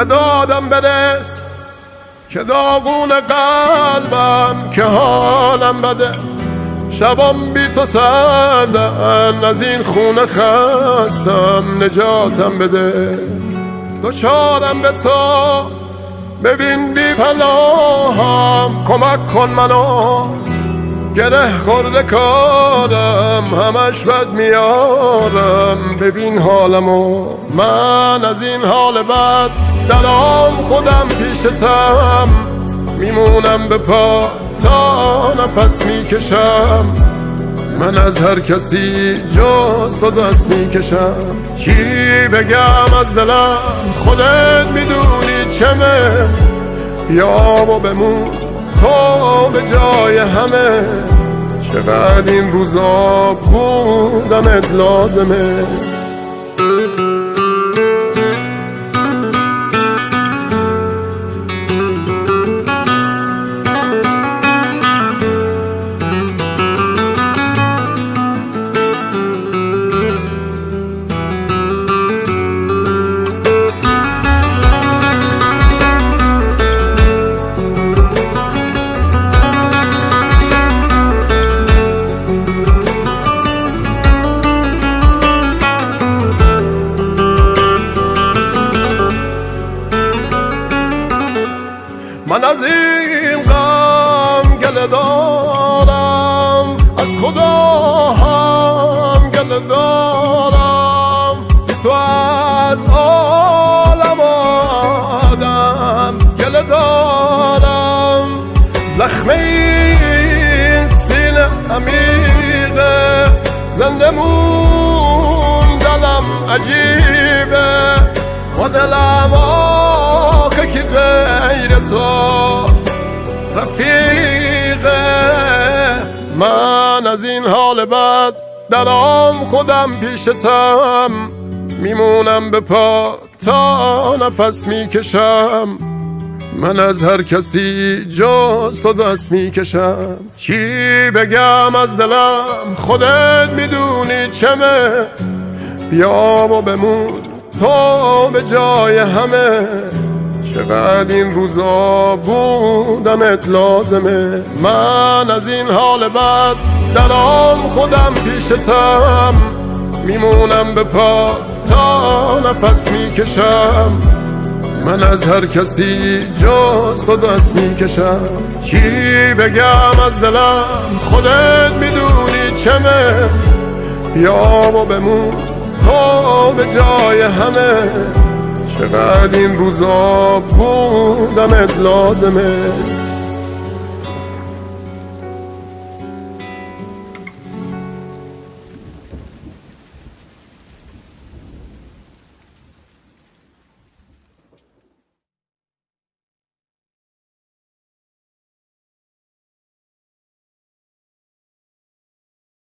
به دادم برس که داغون قلبم که حالم بده. شبام بی تو سردن از این خونه خستم، نجاتم بده. دوچارم به تو ببین بی پناهم، کمک کن منو گره خورده کارم، همش بد میارم ببین حالمو. من از این حال بد دلام خودم پیشتم، میمونم به پا تا نفس میکشم. من از هر کسی جز تو دست میکشم. چی بگم از دلم خودت میدونی چمه، بیا و بمون تو به جای همه. چقدر این روزا بودمت لازمه. من از این غم گله دارم، از خدا هم گله دارم. بی تو از عالم آدم گله دارم. زخم این سینه عمیقه، زنده موندنم عجیبه. و دلم آخه که غیر تو رفیقه. من از این حال بد درام خودم پیشتم، میمونم به پا تا نفس میکشم. من از هر کسی جز تو دست میکشم. چی بگم از دلم خودت میدونی چمه، بیا و بمون تو به جای همه. چقدر این روزا بودمت لازمه. من از این حال بد درام خودم پیشتم، میمونم به پا تا نفس میکشم. من از هر کسی جز تو دست میکشم. چی بگم از دلم خودت میدونی چمه، بیا و بمون تو به جای همه. چقدر این روزا بودمت لازمه.